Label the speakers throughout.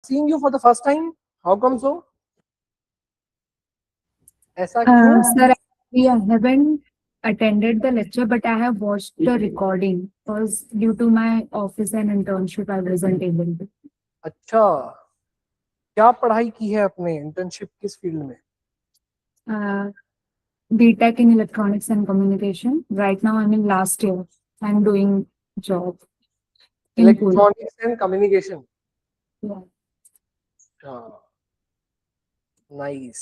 Speaker 1: seeing you for the first time. How come so? ऐसा क्यों?
Speaker 2: Sir, actually, I haven't attended the lecture, but I have watched the recording because due to my office and internship, I wasn't able to.
Speaker 1: अच्छा, क्या पढ़ाई की है आपने? Internship किस field में?
Speaker 2: BTech in Electronics and Communication. Right now, I'm in last year. I'm doing job in Pune.
Speaker 1: Electronics and communication.
Speaker 2: Yeah.
Speaker 1: Nice,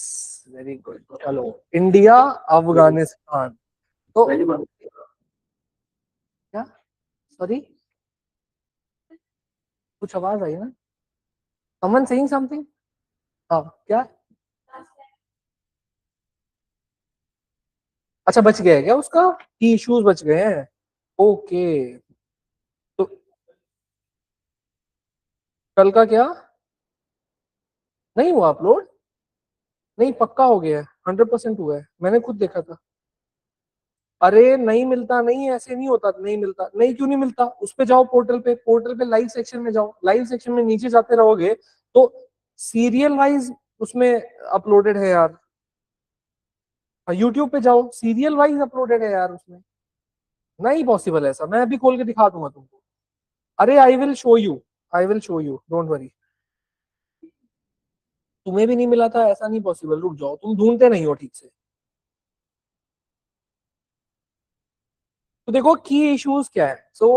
Speaker 1: very good. चलो, India Afghanistan. तो क्या? सॉरी, कुछ आवाज आई ना? someone saying something? हाँ, क्या? अच्छा, बच गया क्या उसका? की इश्यूज बच गए हैं. ओके, तो कल का क्या नहीं हुआ अपलोड? नहीं, पक्का हो गया है, 100% हुआ है, मैंने खुद देखा था. अरे नहीं मिलता, नहीं ऐसे नहीं होता, नहीं मिलता. नहीं, क्यों नहीं मिलता? उस पे जाओ, पोर्टल पे, पोर्टल पे लाइव सेक्शन में जाओ. लाइव सेक्शन में नीचे जाते रहोगे तो सीरियल वाइज उसमें अपलोडेड है यार. यूट्यूब पे जाओ, सीरियल वाइज अपलोडेड है यार उसमें. नहीं पॉसिबल ऐसा, मैं अभी खोल के दिखा दूंगा तुमको. अरे I will show you, I will show you, don't worry. तुम्हें भी नहीं मिला था? ऐसा नहीं पॉसिबल. रुक जाओ, तुम ढूंढते नहीं हो ठीक से. तो देखो की इश्यूज क्या है. So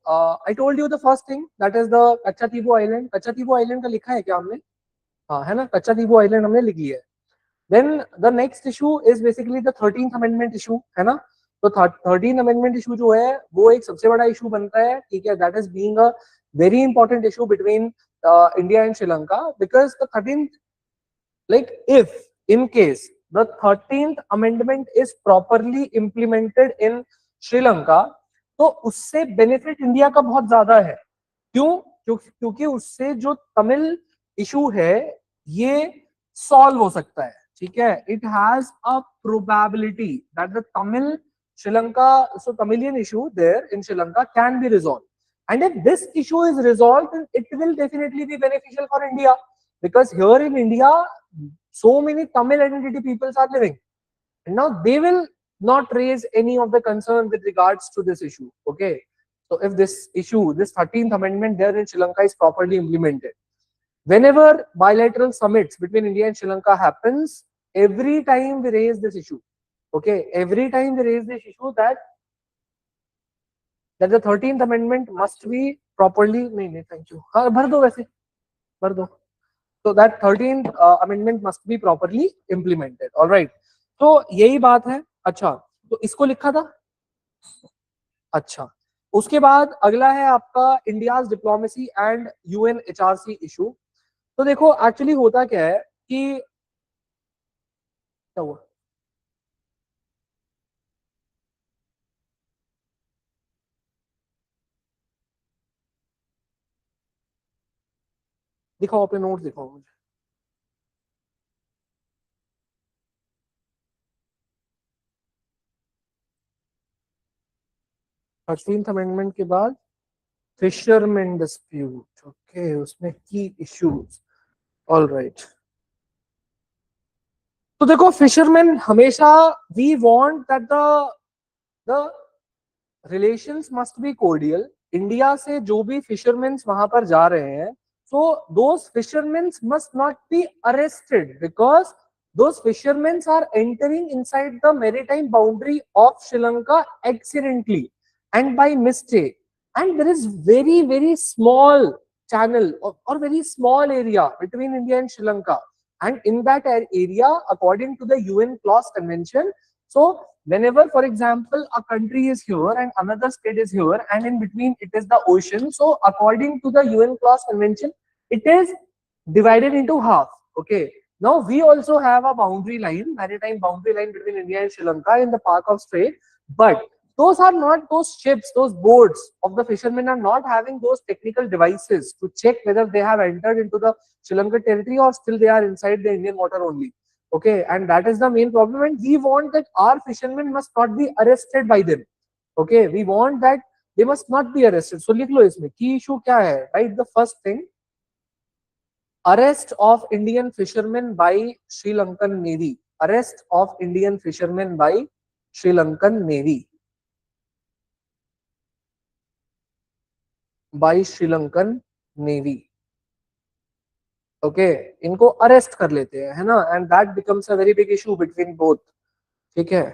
Speaker 1: I told you the first thing, that is the Katchatheevu island. कच्चा तीबू आइलैंड का लिखा है क्या हमने? हाँ है ना, कच्चा तीबू आइलैंड हमने लिख लिया है. Then the next issue is basically the 13th amendment issue, है ना. तो 13th अमेंडमेंट इशू जो है वो एक सबसे बड़ा इशू बनता है, ठीक है. That is being a very important issue between India and Sri Lanka, because the 13th, like if in case the 13th amendment is properly implemented in Sri Lanka, तो उससे बेनिफिट इंडिया का बहुत ज्यादा है. क्यों? क्योंकि उससे जो तमिल इशू है ये सॉल्व हो सकता है, ठीक है. It has a probability that the Tamil Sri Lanka, so Tamilian issue there in Sri Lanka can be resolved, and if this issue is resolved then it will definitely be beneficial for India, because here in India so many Tamil identity peoples are living, and now they will not raise any of the concern with regards to this issue. Okay, so if this issue, this 13th amendment there in Sri Lanka is properly implemented, whenever bilateral summits between India and Sri Lanka happens, every time we raise this issue, okay, every time we raise this issue that the 13th amendment must be properly, नहीं, thank you, हाँ भर दो, वैसे भर दो. So that 13th amendment must be properly implemented. All right. तो यही बात है. अच्छा, तो इसको लिखा था. अच्छा, उसके बाद अगला है आपका India's diplomacy and UNHRC issue. तो देखो एक्चुअली होता क्या है कि क्या हुआ, दिखाओ अपने नोट्स, दिखाओ मुझे. थर्टीन्थ अमेंडमेंट के बाद फिशरमैन डिस्प्यूट, ओके, उसमें की इश्यूज. All right. तो देखो फिशरमैन हमेशा we want that the relations must be cordial. India से जो भी फिशरमैन वहां पर जा रहे हैं, so those fishermen must not be arrested because those fishermen are entering inside the maritime boundary of Sri Lanka accidentally and by mistake, and there is very small channel or very small area between India and Sri Lanka, and in that area according to the UN clause convention, so whenever for example a country is here and another state is here and in between it is the ocean, so according to the UN clause convention it is divided into half. Okay, now we also have a boundary line, maritime boundary line between India and Sri Lanka in the Park of Strait, but those are not, those ships, those boats of the fishermen are not having those technical devices to check whether they have entered into the Sri Lanka territory or still they are inside the Indian water only. Okay, and that is the main problem, and we want that our fishermen must not be arrested by them. Okay, we want that they must not be arrested. So लिख लो इसमें की issue क्या है, right? The first thing, Arrest of Indian fishermen by Sri Lankan Navy. Arrest of Indian fishermen by Sri Lankan Navy. By Sri Lankan Navy. Okay इनको arrest कर लेते हैं है ना and that becomes a very big issue between both ठीक है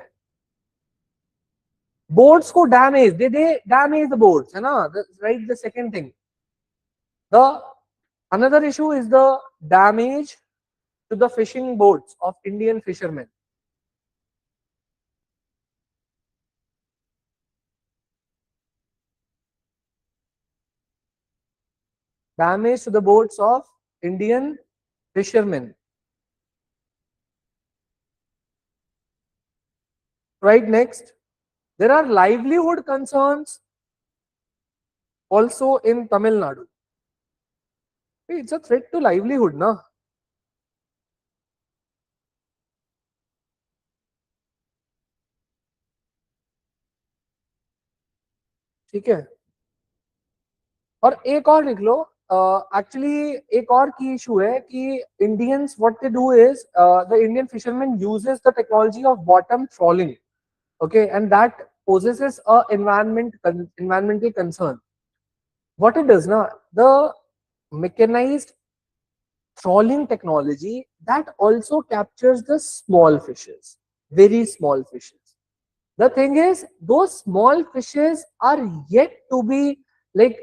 Speaker 1: boats को damage they damage the boats है ना right the second thing the another issue is the damage to the fishing boats of Indian fisherman damage to the boats of Indian fishermen. Right, next, there are livelihood concerns also in Tamil Nadu. It's a threat to livelihood, na? ठीक है और एक और लिख लो actually एक और की issue है कि Indians what they do is the Indian fisherman uses the technology of bottom trolling okay and that poses a environmental concern what it does now the mechanized trawling technology that also captures the small fishes very small fishes the thing is those small fishes are yet to be like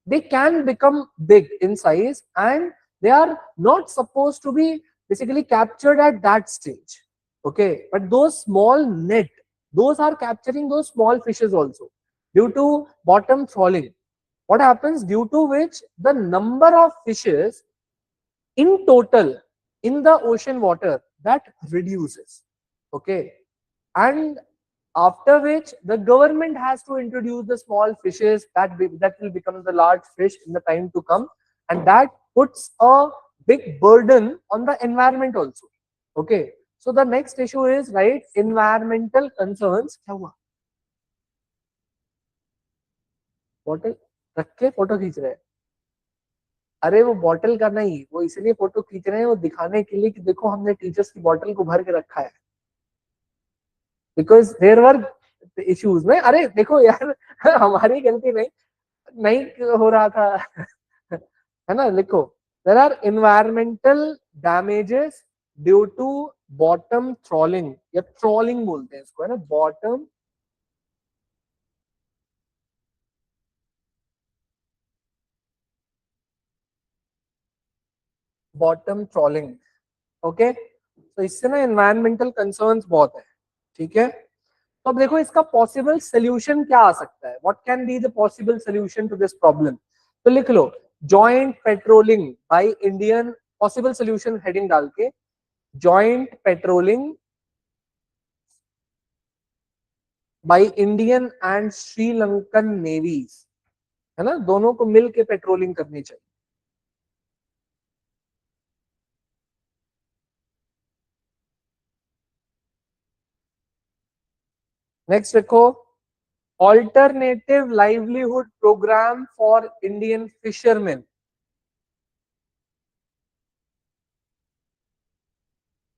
Speaker 1: they can become big in size and they are not supposed to be basically captured at that stage okay but those small net those are capturing those small fishes also due to bottom trawling what happens due to which the number of fishes in total in the ocean water that reduces okay and after which the government has to introduce the small fishes that will become the large fish in the time to come and that puts a big burden on the environment also okay so the next issue is right environmental concerns क्या हुआ bottle रख के photo खींच रहे हैं अरे वो bottle का नहीं वो इसलिए फोटो खींच रहे हैं वो दिखाने के लिए कि देखो हमने टीचर्स की बॉटल को भर के रखा है बिकॉज देयर वर इश्यूज में अरे देखो यार हमारी गलती नहीं नहीं हो रहा था है ना लिखो there are environmental damages due to bottom trolling या ट्रॉलिंग बोलते हैं इसको है ना बॉटम ट्रॉलिंग ओके तो इससे ना एनवायरमेंटल कंसर्न्स बहुत है ठीक है तो अब देखो इसका पॉसिबल सोल्यूशन क्या आ सकता है what can be the possible solution to this problem तो लिख लो joint patrolling by Indian possible solution heading डाल के joint patrolling by Indian and Sri Lankan navies है ना दोनों को मिल के पेट्रोलिंग करनी चाहिए नेक्स्ट देखो alternative livelihood program for Indian fishermen.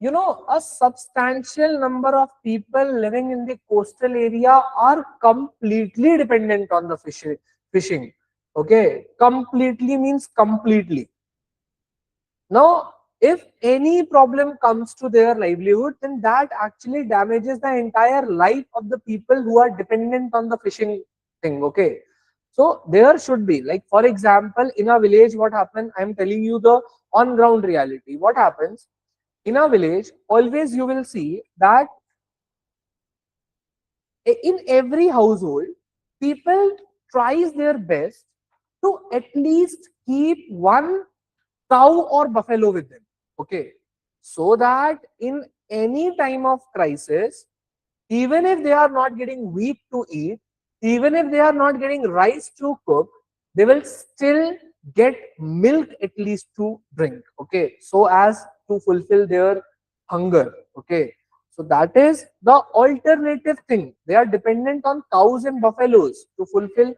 Speaker 1: You know, a substantial number of people living in the coastal area are completely dependent on the fishing. Okay, completely means completely. Now, if any problem comes to their livelihood, then that actually damages the entire life of the people who are dependent on the fishing thing. Okay, so there should be like for example in a village what happened I am telling you the on ground reality what happens in a village always you will see that in every household people tries their best to at least keep one cow or buffalo with them okay so that in any time of crisis even if they are not getting wheat to eat even if they are not getting rice to cook they will still get milk at least to drink okay so as to fulfill their hunger okay so that is the alternative thing they are dependent on cows and buffaloes to fulfill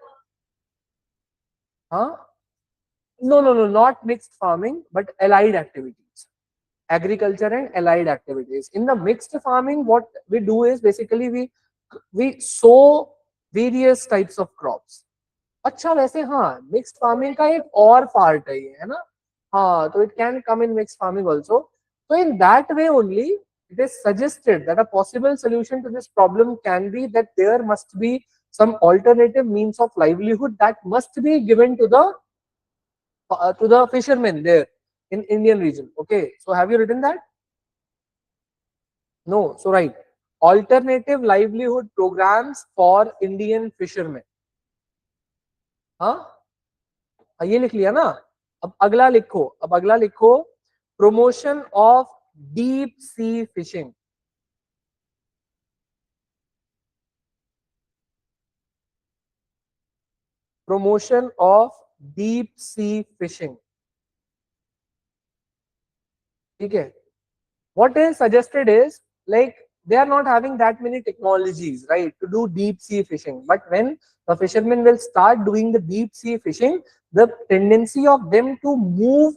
Speaker 1: huh No, not mixed farming, but allied activities. Agriculture and allied activities. In the mixed farming, what we do is basically we sow various types of crops. अच्छा वैसे हाँ mixed farming का एक और part है ये है ना हाँ तो it can come in mixed farming also so in that way only it is suggested that a possible solution to this problem can be that there must be some alternative means of livelihood that must be given to the fishermen there in Indian region. Okay, so have you written that? No, so right. Alternative livelihood programs for Indian fishermen. हाँ ये लिख लिया ना. अब अगला लिखो promotion of deep sea fishing. Promotion of deep sea fishing. ठीक है. What is suggested is like they are not having that many technologies, right, to do deep sea fishing. But when the fishermen will start doing the deep sea fishing, the tendency of them to move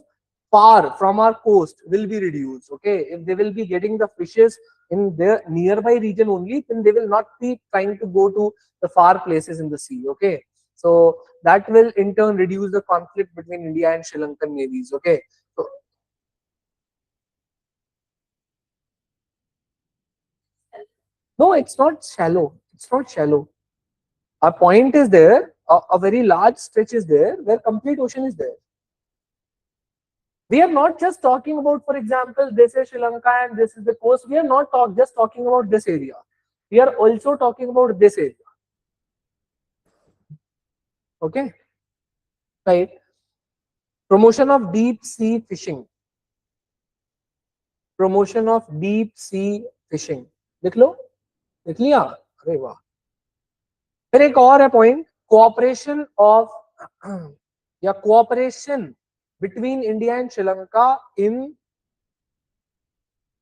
Speaker 1: far from our coast will be reduced. Okay, if they will be getting the fishes in their nearby region only, then they will not be trying to go to the far places in the sea. Okay, so that will in turn reduce the conflict between India and Sri Lankan navies. Okay, so no, it's not shallow. It's not shallow. Our point is there. A very large stretch is there where complete ocean is there. We are not just talking about, for example, this is Sri Lanka and this is the coast. We are not just talking about this area. We are also talking about this area. Okay, right? Promotion of deep sea fishing. Promotion of deep sea fishing. लिख लो, लिख लिया. अरे वाह. फिर एक और है point, cooperation of या cooperation between India and Sri Lanka in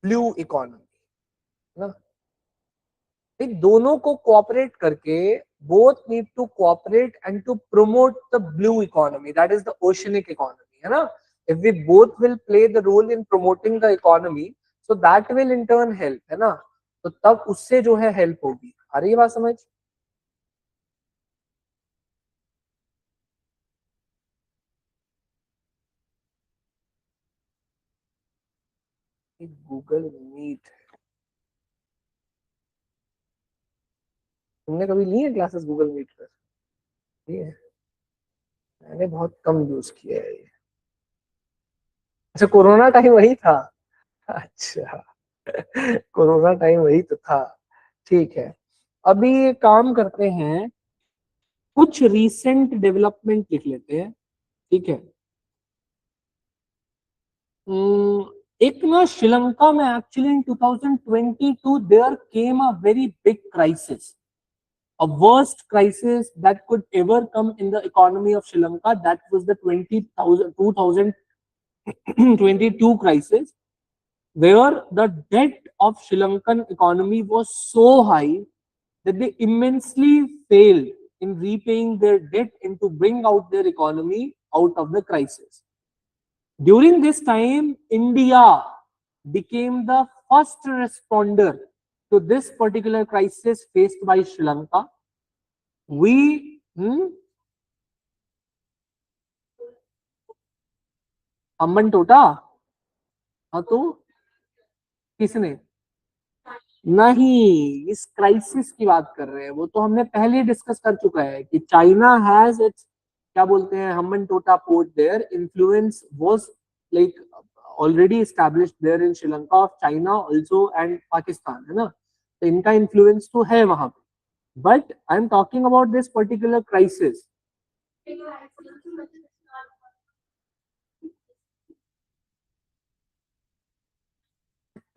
Speaker 1: blue economy ना. दोनों को कोऑपरेट करके both need to cooperate and to promote the blue economy, that is the oceanic economy, है ना. If we both will play the role in promoting the economy, so that will in turn help, है ना. तो तब उससे जो है help होगी. आ रही है बात समझ? गूगल मीट तुमने कभी ली है क्लासेस गूगल मीट पर? नहीं है, मैंने बहुत कम यूज किया है ये. अच्छा कोरोना टाइम वही था. अच्छा कोरोना टाइम वही तो था. ठीक है, अभी ये काम करते हैं, कुछ रीसेंट डेवलपमेंट लिख लेते हैं. ठीक है. एक ना श्रीलंका में actually in 2022 there came a very big crisis, a worst crisis that could ever come in the economy of Sri Lanka. That was the 2022 crisis, where the debt of Sri Lankan economy was so high that they immensely failed in repaying their debt and to bring out their economy out of the crisis. During this time, India became the first responder to this particular crisis faced by Sri Lanka. We अम्बन टोटा. हाँ तो किसने? नहीं, इस crisis की बात कर रहे हैं. वो तो हमने पहले डिस्कस कर चुका है कि चाइना हैज इट्स क्या बोलते हैं Hambantota port there. Influence was like already established there in Sri Lanka of China also and Pakistan, है ना. तो इनका इन्फ्लुएंस तो है वहां पे. But I am talking about this particular crisis.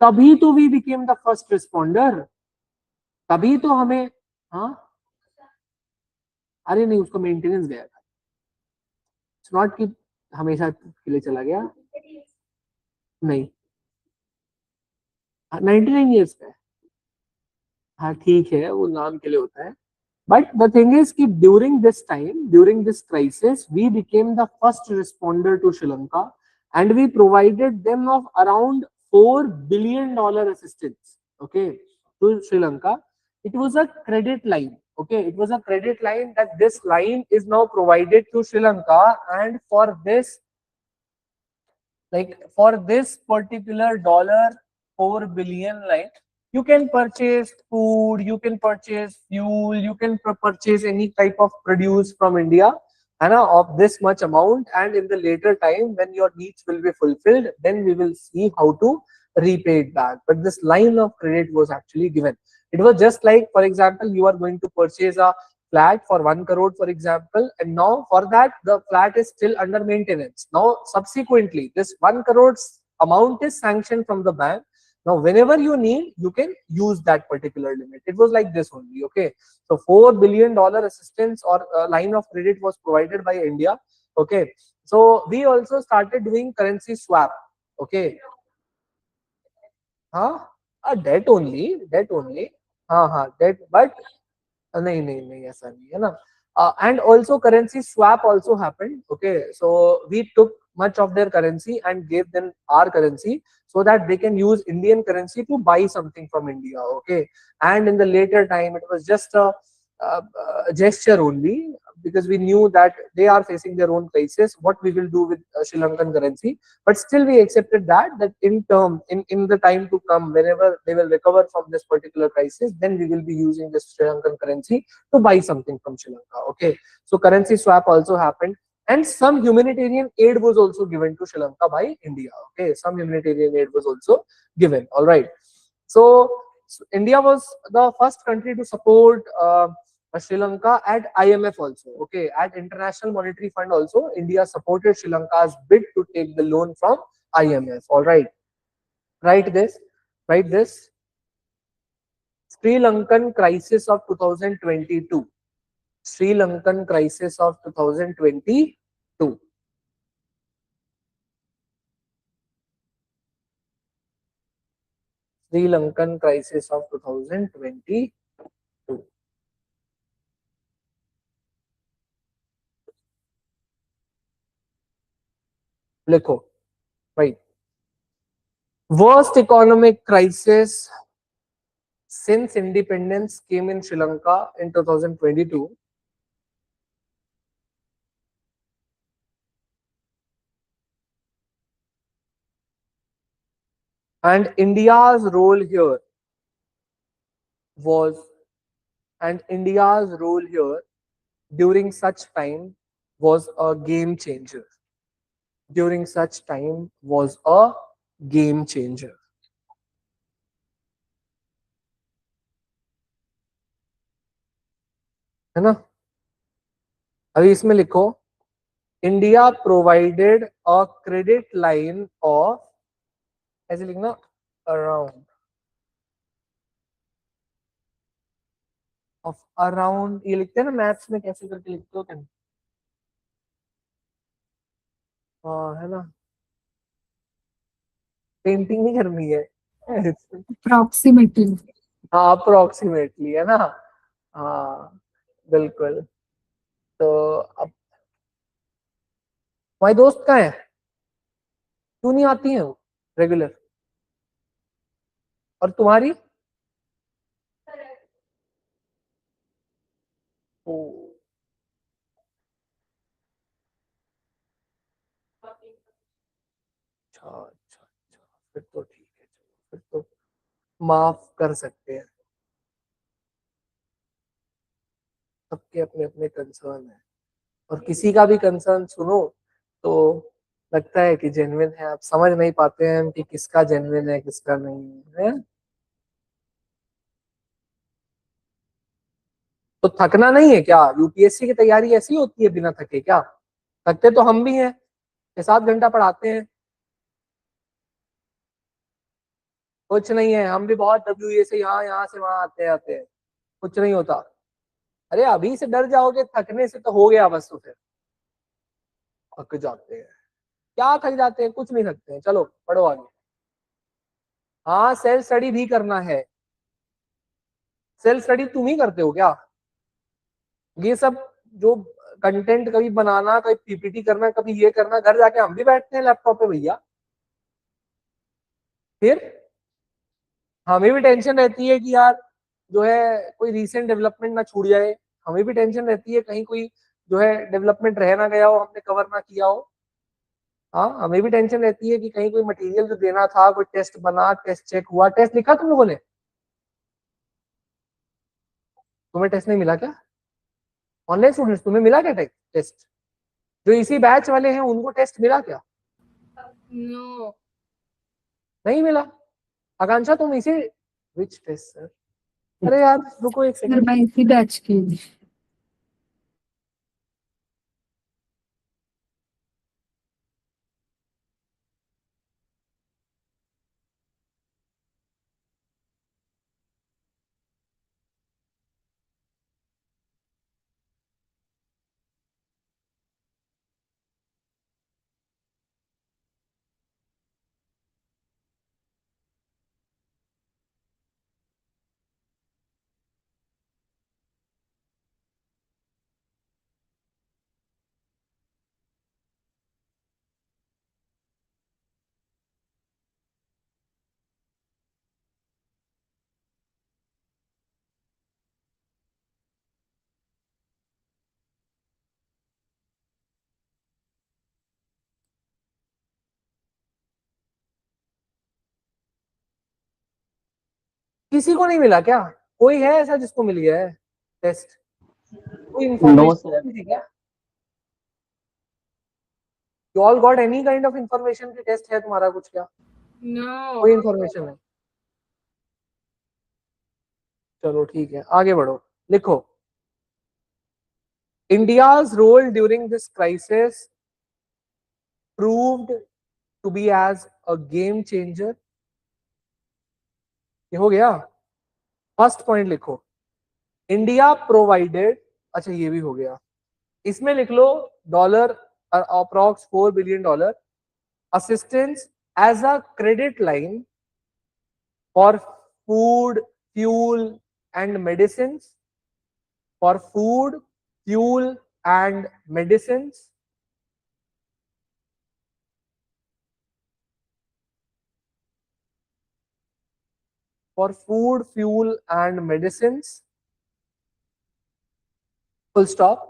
Speaker 1: तभी तो we became the first responder. तभी तो हमें. हाँ अरे नहीं, उसको मेंटेनेंस गया था. इट्स नॉट कि हमेशा के लिए चला गया. नहीं, 99 ईयर्स का है. हाँ ठीक है, वो नाम के लिए होता है. But the thing is कि during this time, during this crisis, we became the first responder to Sri Lanka, and we provided them of around $4 billion assistance. Okay, to Sri Lanka. It was a credit line. Okay, it was a credit line that this line is now provided to Sri Lanka, and for this, like for this particular dollar 4 billion, like you can purchase food, you can purchase fuel, you can purchase any type of produce from India, and of this much amount, and in the later time when your needs will be fulfilled, then we will see how to repay it back. But this line of credit was actually given. It was just like, for example, you are going to purchase a flat for 1 crore, for example, and now for that the flat is still under maintenance. Now subsequently this 1 crore amount is sanctioned from the bank. Now whenever you need, you can use that particular limit. It was like this only. Okay, so $4 billion assistance or line of credit was provided by India. Okay, so we also started doing currency swap. Okay, huh? Debt only, debt only. हाँ, debt, but नहीं नहीं नहीं ऐसा नहीं है ना. And also currency swap also happened. Okay, so we took much of their currency and gave them our currency so that they can use Indian currency to buy something from India. Okay, and in the later time it was just a gesture only, because we knew that they are facing their own crisis, what we will do with Sri Lankan currency. But still we accepted that in the time to come, whenever they will recover from this particular crisis, then we will be using this Sri Lankan currency to buy something from Sri Lanka. Okay, so currency swap also happened, and some humanitarian aid was also given to Sri Lanka by India. Okay, some humanitarian aid was also given. All right, so India was the first country to support Sri Lanka at IMF also. Okay, at International Monetary Fund also, India supported Sri Lanka's bid to take the loan from IMF. All right, write this, write this. Sri Lankan crisis of 2022. Sri Lankan crisis of 2022. Sri Lankan crisis of 2022. लिखो, right. Worst economic crisis since independence came in Sri Lanka in 2022. And India's role here was, and India's role here during such time was a game changer. During such time was a game changer. है ना? अभी इसमें लिखो, India provided a credit line of, ऐसे लिखना, around, of around, ये लिखते हैं ना मैथ्स में, कैसे करके लिखते हो तुम? हाँ, है ना, पेंटिंग नहीं करनी है.
Speaker 2: Approximately.
Speaker 1: हाँ, अप्रोक्सीमेटली, है ना. हाँ, बिल्कुल. तो अब तुम्हारी दोस्त कहाँ है? क्यों नहीं आती है वो रेगुलर? और तुम्हारी? ओ, अच्छा अच्छा अच्छा, फिर तो ठीक है, फिर तो माफ कर सकते हैं. सबके अपने अपने कंसर्न है, और किसी का भी कंसर्न सुनो तो लगता है कि जेन्युइन है. आप समझ नहीं पाते हैं कि किसका जेन्युइन है, किसका नहीं है. तो थकना नहीं है क्या? यूपीएससी की तैयारी ऐसी होती है बिना थके क्या? थकते तो हम भी हैं, 6-7 घंटा पढ़ाते हैं. कुछ नहीं है, हम भी बहुत डब्ल्यू से यहाँ से वहां आते आते हैं. कुछ नहीं होता. अरे अभी से डर जाओगे थकने से तो हो गया बस. तो फिर थक जाते हैं. क्या थक जाते हैं? कुछ नहीं थकते हैं. चलो पढ़ो आगे. हाँ, सेल्फ स्टडी भी करना है. सेल्फ स्टडी तुम ही करते हो क्या? ये सब जो कंटेंट कभी बनाना, कभी पीपीटी करना, कभी ये करना, घर जाके हम भी बैठते हैं लैपटॉप पे भैया। फिर हमें भी टेंशन रहती है कि यार जो है कोई रीसेंट डेवलपमेंट ना छूट जाए, हमें भी टेंशन रहती है कहीं कोई जो है डेवलपमेंट रह ना गया हो, हमने कवर ना किया हो। हाँ, हमें भी टेंशन रहती है कि कहीं कोई मटेरियल जो देना था, कोई टेस्ट बना, टेस्ट चेक हुआ, टेस्ट लिखा तुम लोगों ने? तुम्हें टेस्ट नहीं मिला क्या? ऑनलाइन स्टूडेंट्स, तुम्हें मिला क्या टेस्ट? जो इसी बैच वाले हैं उनको टेस्ट मिला क्या?
Speaker 2: नो।
Speaker 1: नहीं मिला। आकांक्षा तुम इसी, विच टेस्ट सर? अरे यार रुको एक
Speaker 2: सर
Speaker 1: सेकंड।
Speaker 2: मैं इसी बैच की हूँ।
Speaker 1: किसी को नहीं मिला क्या? कोई है ऐसा जिसको मिल गया है टेस्ट? कोई
Speaker 3: नो सर।
Speaker 1: इंफॉर्मेशन थी क्या? You all got any kind of information की टेस्ट है तुम्हारा कुछ क्या?
Speaker 2: नो।
Speaker 1: कोई इंफॉर्मेशन है? चलो ठीक है, आगे बढ़ो। लिखो, India's role during this crisis proved to be as a game changer. ये हो गया। फर्स्ट पॉइंट लिखो, इंडिया प्रोवाइडेड, अच्छा ये भी हो गया। इसमें लिख लो dollar approx $4 billion assistance as a credit line for food, fuel and medicines, for food, fuel and medicines, for food, fuel and medicines, full stop.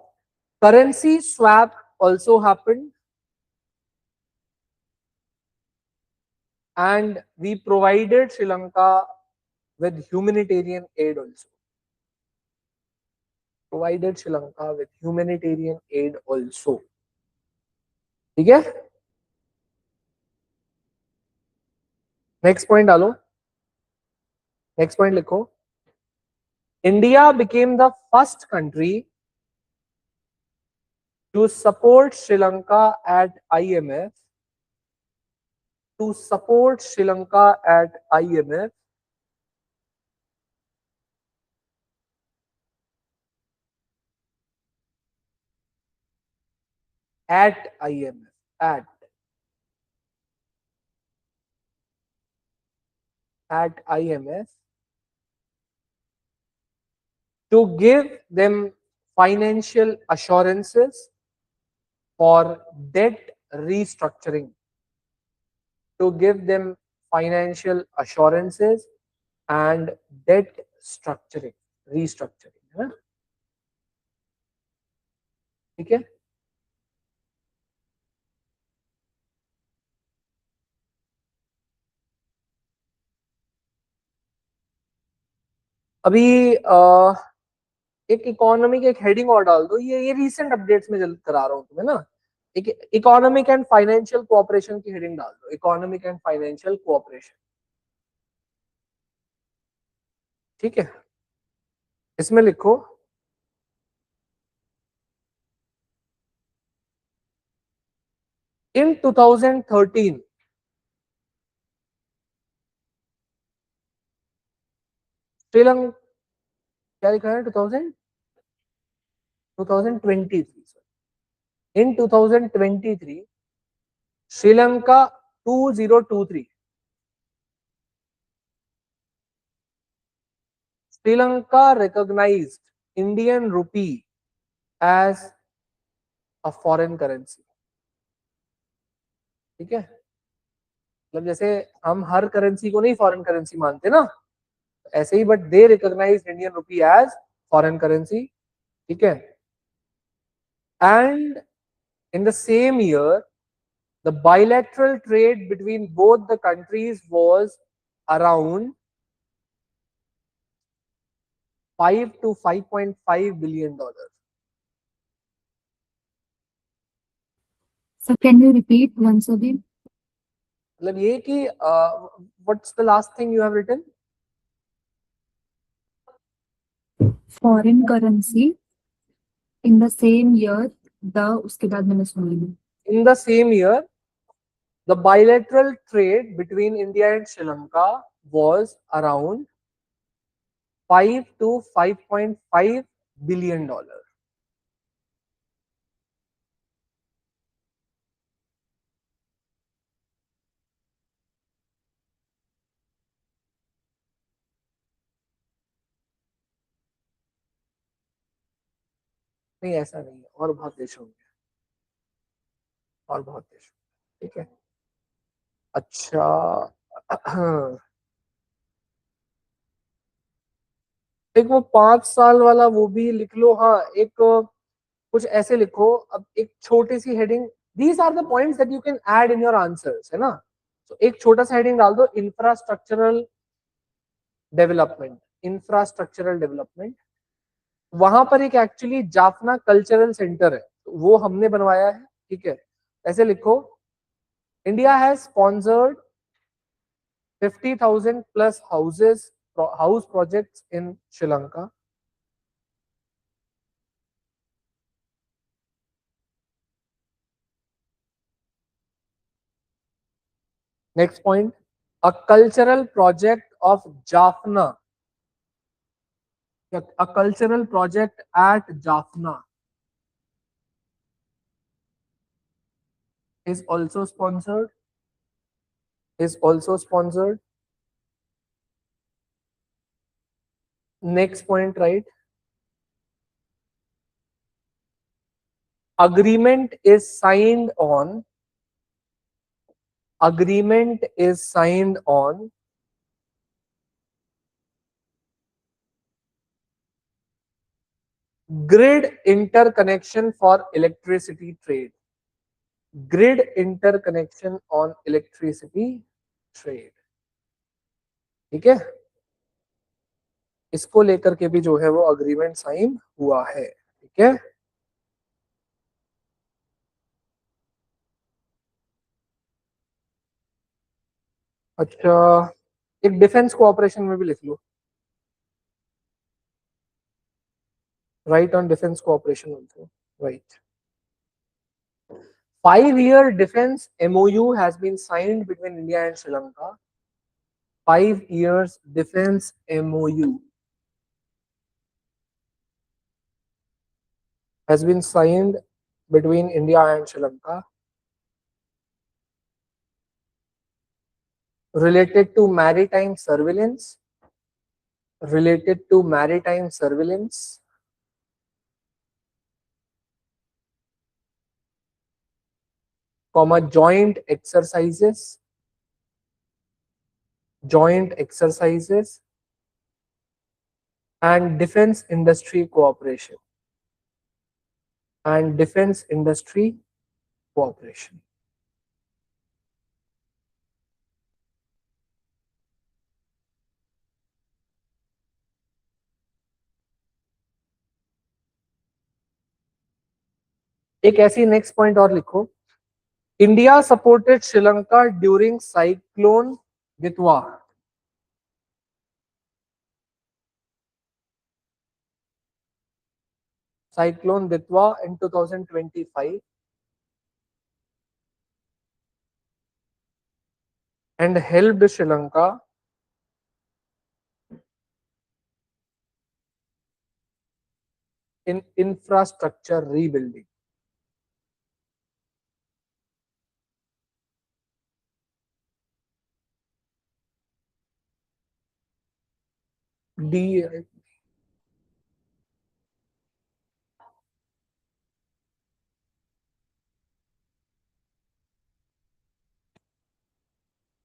Speaker 1: Currency swap also happened, and we provided Sri Lanka with humanitarian aid also. Provided Sri Lanka with humanitarian aid also. ठीक है, next point डालो, next point लिखो, India became the first country to support Sri Lanka at IMF, to support Sri Lanka at IMF at IMF at IMF to give them financial assurances for debt restructuring, to give them financial assurances and debt structuring, restructuring, है ना? ठीक है, अभी एक economy के एक heading और डाल दो, ये रीसेंट अपडेट्स में जल्द करा रहा हूँ तुम्हें ना। एक इकोनॉमिक एंड फाइनेंशियल कोऑपरेशन की हेडिंग डाल दो, इकोनॉमिक एंड फाइनेंशियल कोऑपरेशन। ठीक है, इसमें लिखो, इन 2013 श्रीलंका, क्या लिखा है 2023, इन 2023 Sri Lanka 2023 Sri Lanka recognized Indian rupee as a foreign currency. ठीक है, मतलब जैसे हम हर करेंसी को नहीं फॉरेन करेंसी मानते ना, ऐसे ही, but they recognise Indian rupee as foreign currency. ठीक है, and in the same year, the bilateral trade between both the countries was around 5 to 5.5 billion dollars.
Speaker 2: So can you repeat once again?
Speaker 1: मतलब ये कि what's the last thing you have written?
Speaker 2: Foreign currency in the same year, the उसके बाद मैंने सुनी नहीं.
Speaker 1: In the same year, the bilateral trade between India and Sri Lanka was around 5 to 5.5 billion dollars. नहीं, ऐसा नहीं है, और बहुत देश होंगे, और बहुत देश. ठीक है, अच्छा. एक वो 5 साल वाला वो भी लिख लो. हाँ, एक कुछ ऐसे लिखो. अब एक छोटी सी heading, these are the points that you can add in your answers, है ना. तो एक छोटा सा हेडिंग डाल दो, इंफ्रास्ट्रक्चरल डेवलपमेंट. Infrastructural development. वहां पर एक एक्चुअली जाफना कल्चरल सेंटर है, तो वो हमने बनवाया है. ठीक है, ऐसे लिखो, India has sponsored 50,000 plus house projects in Sri Lanka. Next point, a cultural project of Jaffna, a cultural project at Jaffna is also sponsored. Is also sponsored. Next point, right? Agreement is signed on. Agreement is signed on grid interconnection for electricity trade. Grid interconnection on electricity trade. ठीक है, इसको लेकर के भी जो है वो agreement sign हुआ है. ठीक है, अच्छा. एक डिफेंस कोऑपरेशन में भी लिख लो. Right on defence cooperation also. Right. 5-year defense MOU has been signed between India and Sri Lanka. 5 years defense MOU has been signed between India and Sri Lanka related to maritime surveillance. Related to maritime surveillance. Comma, joint exercises. Joint exercises and defense industry cooperation. And defense industry cooperation. एक ऐसी next point और लिखो, India supported Sri Lanka during cyclone Ditwa. Cyclone Ditwa in 2025 and helped Sri Lanka in infrastructure rebuilding. D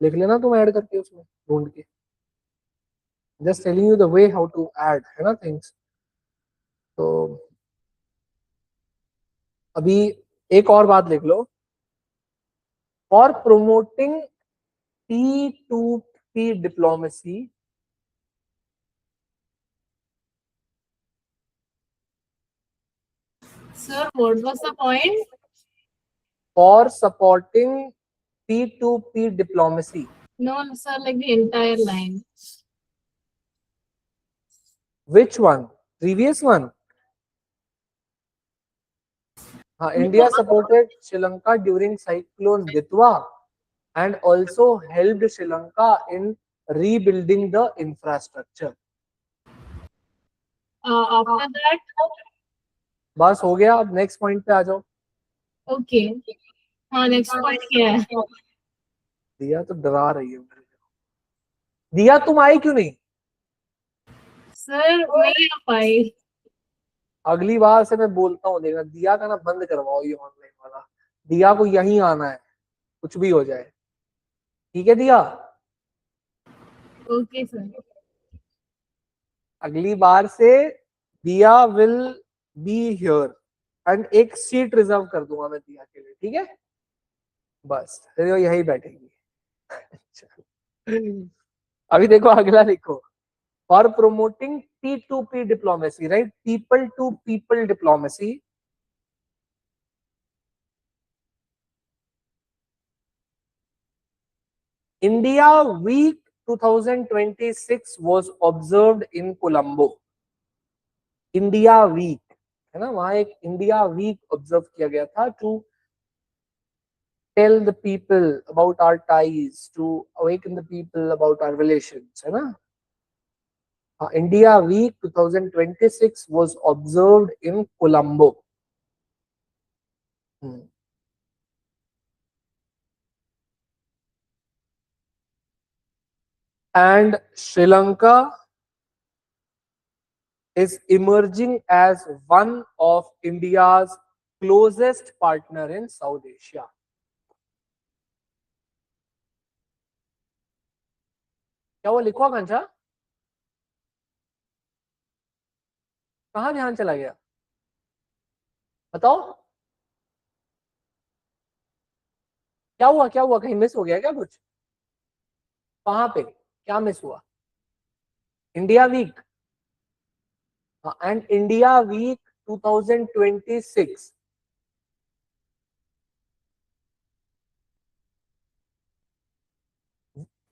Speaker 1: लिख लेना तुम add करके उसमें ढूंढ के, just telling you the way how to add, है ना थिंग्स। तो अभी एक और बात लिख लो, for promoting P2P diplomacy,
Speaker 3: Sir, what was the point?
Speaker 1: for supporting P2P diplomacy.
Speaker 3: No, sir, like the entire line.
Speaker 1: Which one? Previous one? India supported Sri Lanka during cyclone Ditwa and also helped Sri Lanka in rebuilding the infrastructure.
Speaker 3: After that,
Speaker 1: बस हो गया, अब next point पे आ जाओ।
Speaker 3: okay. हाँ, next point क्या है?
Speaker 1: दिया तो डरा रही है मेरे को। दिया तुम आई क्यों नहीं?
Speaker 3: Sir, नहीं आ पाई।
Speaker 1: अगली बार से मैं बोलता हूँ, देखा दिया का ना बंद करवाओ ये ऑनलाइन वाला। दिया को यहीं आना है, कुछ भी हो जाए, ठीक है दिया?
Speaker 3: Okay, sir.
Speaker 1: अगली बार से दिया विल बी हियर एंड एक सीट रिजर्व कर दूंगा मैं दिया के लिए, ठीक है? बस फिर वो यही बैठेगी। अभी देखो अगला लिखो, for promoting P2P diplomacy, right, people to people diplomacy, India week 2026 was observed in Colombo. India week है ना, वहां एक इंडिया वीक ऑब्जर्व किया गया था to tell the people about our ties, to awaken the people about our relations, है ना? India Week 2026 was observed in Colombo. And Sri Lanka is emerging as one of India's closest partner in South Asia. क्या वो लिखो कंचा? कहाँ ध्यान चला गया? बताओ क्या हुआ, क्या हुआ? कहीं मिस हो गया क्या कुछ? कहाँ पे क्या मिस हुआ? India week and India week 2026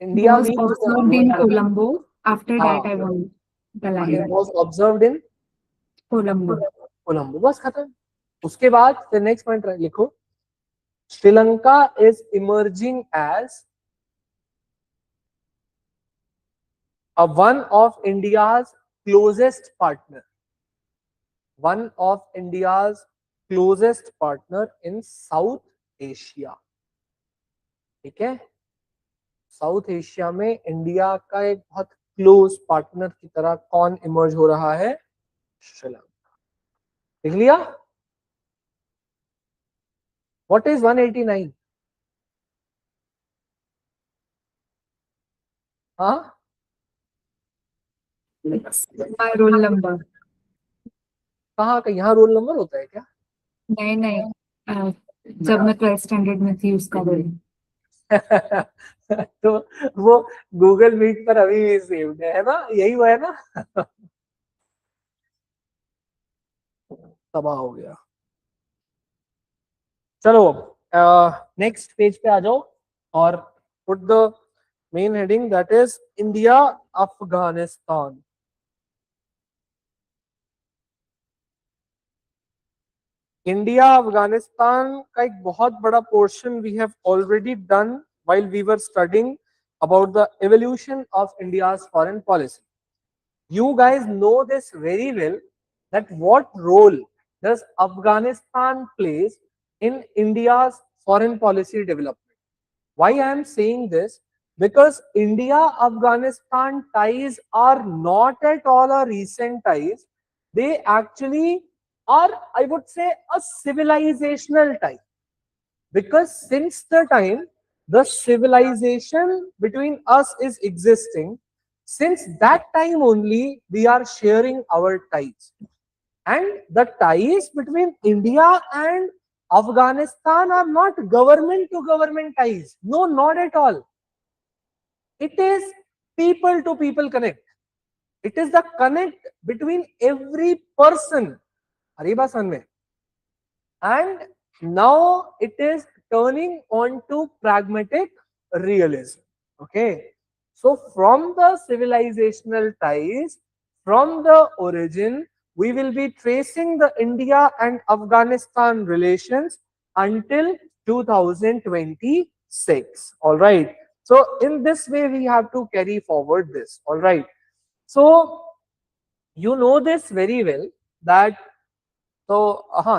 Speaker 1: India
Speaker 2: Was
Speaker 1: Week
Speaker 2: observed in Colombo. After that, I want the
Speaker 1: it
Speaker 2: line.
Speaker 1: was observed in
Speaker 2: Colombo.
Speaker 1: Colombo. बस खत्म। उसके बाद फिर नेक्स्ट पॉइंट लिखो, Sri Lanka is emerging as one of India's closest partner, one of India's closest partner in South Asia. ठीक है, south Asia में India का एक बहुत क्लोज पार्टनर की तरह कौन इमर्ज हो रहा है? श्रीलंका। देख लिया? What is 189? हाँ,
Speaker 2: It's my roll number.
Speaker 1: कहाँ का? यहाँ रोल नंबर होता है क्या?
Speaker 2: नहीं नहीं, जब मैं 12th स्टैंडर्ड में थी उसका रोल।
Speaker 1: तो वो गूगल मीट पर अभी भी सेव्ड है ना, यही हुआ है ना? तबाह हो गया। चलो नेक्स्ट पेज पे आ जाओ और put the main heading, that is India Afghanistan. India Afghanistan का एक बहुत बड़ा portion we have already done while we were studying about the evolution of India's foreign policy. You guys know this very well, that what role does Afghanistan plays in India's foreign policy development. Why I am saying this? Because India-Afghanistan ties are not at all a recent ties. They actually are, I would say, a civilizational tie. Because since the time the civilization between us is existing. Since that time only, we are sharing our ties. And the ties between India and Afghanistan are not government to government ties. No, not at all. It is people to people connect. It is the connect between every person. Are you baat samajh mein? And now it is turning on to pragmatic realism. Okay. So from the civilizational ties, from the origin, we will be tracing the India and Afghanistan relations until 2026. All right. So in this way, we have to carry forward this. All right. So you know this very well that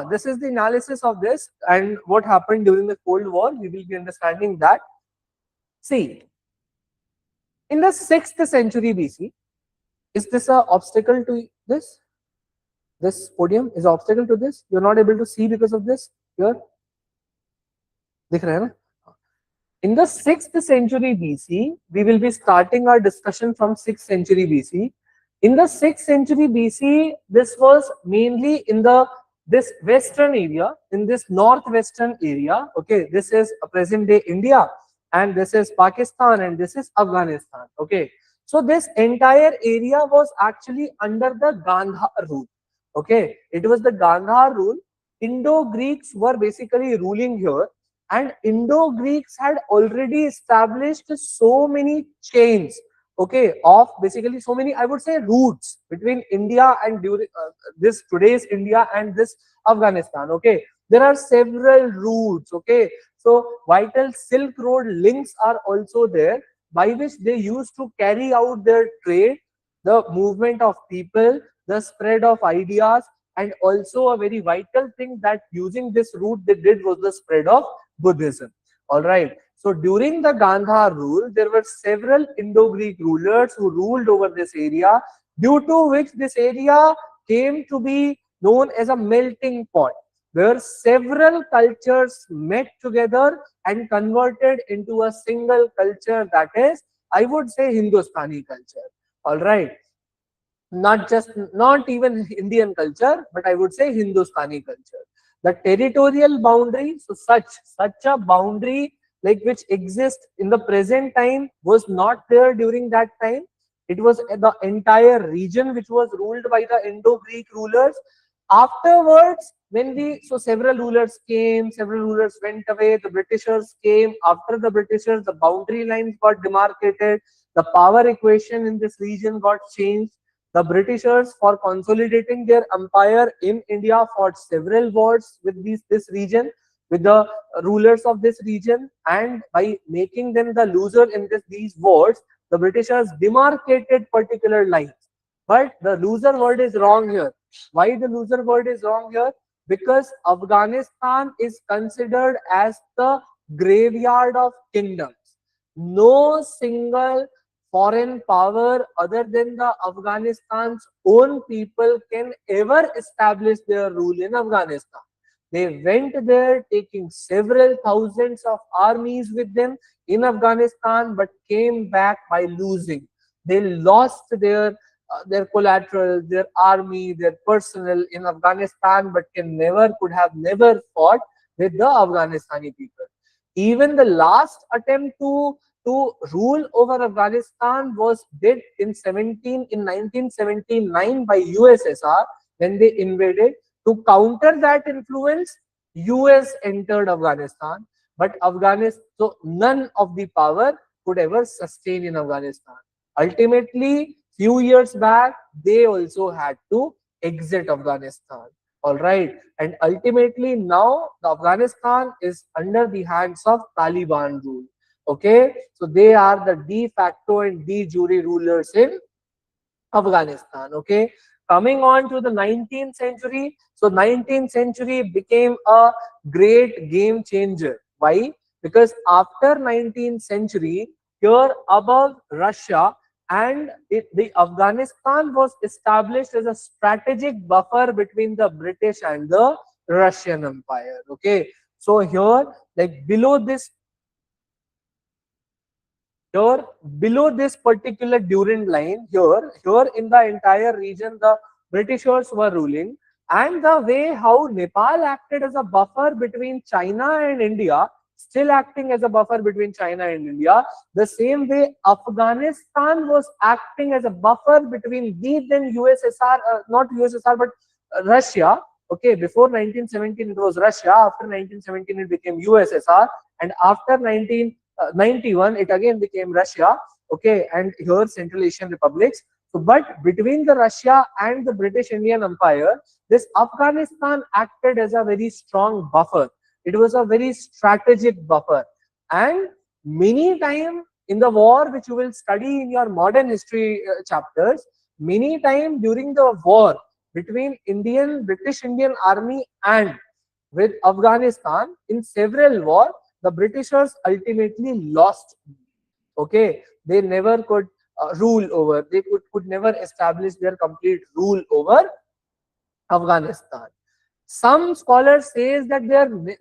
Speaker 1: this is the analysis of this and what happened during the Cold War. We will be understanding that. See, in the 6th century BC, is this an obstacle to this? This podium is an obstacle to this? You're not able to see because of this? Here? Dikh raha hai na? In the 6th century BC, we will be starting our discussion from 6th century BC. In the 6th century BC, this was mainly in this western area, in this northwestern area. Okay, this is present day India, and this is Pakistan, and this is Afghanistan. Okay, so this entire area was actually under the Gandhar rule. Okay, it was the Gandhar rule. Indo-Greeks were basically ruling here, and Indo-Greeks had already established so many chains, okay, of basically so many, I would say, routes between India and this today's India and this Afghanistan. Okay, there are several routes. Okay, so vital Silk Road links are also there, by which they used to carry out their trade, the movement of people, the spread of ideas, and also a very vital thing that using this route they did was the spread of Buddhism. All right. So during the Gandhar rule, there were several Indo-Greek rulers who ruled over this area, due to which this area came to be known as a melting pot, where several cultures met together and converted into a single culture, that is, I would say, Hindustani culture. All right. Not even Indian culture, but I would say Hindustani culture. The territorial boundary, so such a boundary like which exists in the present time was not there during that time. It was the entire region which was ruled by the Indo-Greek rulers. Afterwards, several rulers came, several rulers went away, the Britishers came. After the Britishers, the boundary lines got demarcated, the power equation in this region got changed. The Britishers, for consolidating their empire in India, fought several wars with this region, with the rulers of this region, and by making them the loser in these wars, the Britishers demarcated particular lines. But the loser word is wrong here. Why the loser word is wrong here? Because Afghanistan is considered as the graveyard of kingdoms. No single foreign power other than the Afghanistan's own people can ever establish their rule in Afghanistan. They went there taking several thousands of armies with them in Afghanistan, but came back by losing. They lost their collateral, their army, their personnel in Afghanistan, but could have never fought with the Afghanistani people. Even the last attempt to rule over Afghanistan was did in 1979 by USSR when they invaded. To counter that influence, US entered Afghanistan, but so none of the power could ever sustain in Afghanistan. Ultimately, few years back, they also had to exit Afghanistan. All right, and ultimately now the Afghanistan is under the hands of Taliban rule. Okay, so they are the de facto and de jure rulers in Afghanistan. Okay, coming on to the 19th century. So 19th century became a great game changer. Why? Because after 19th century, here above Russia, and the Afghanistan was established as a strategic buffer between the British and the Russian Empire. Okay, so here, like below this here below this particular Durand line, here in the entire region, the Britishers were ruling, and the way how Nepal acted as a buffer between China and India, still acting as a buffer between China and India, the same way Afghanistan was acting as a buffer between the then USSR, not USSR but Russia. Okay, before 1917 it was Russia, after 1917 it became USSR, and after 1991 it again became Russia. Okay, and here Central Asian republics. So, but between the Russia and the British Indian Empire, this Afghanistan acted as a very strong buffer. It was a very strategic buffer, and many time in the war, which you will study in your modern history chapters, many time during the war between British Indian Army and with Afghanistan, in several wars, the Britishers ultimately lost. Okay, they never could rule over, they could never establish their complete rule over Afghanistan. Some scholars says that